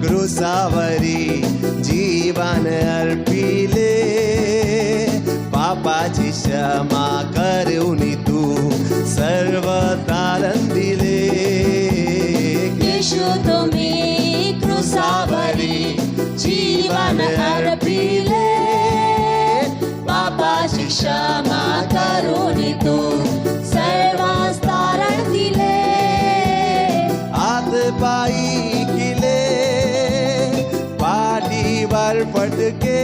क्रुसावरी जीवन अर्पिले, पापाची क्षमा करून तू सर्व तारण दिले. येशू तुम्ही क्रुसावरी जीवन अर्पिले, पापाची क्षमा करून तू सर्वांस तारण दिले. हात पायी किले पाठीवर फटके,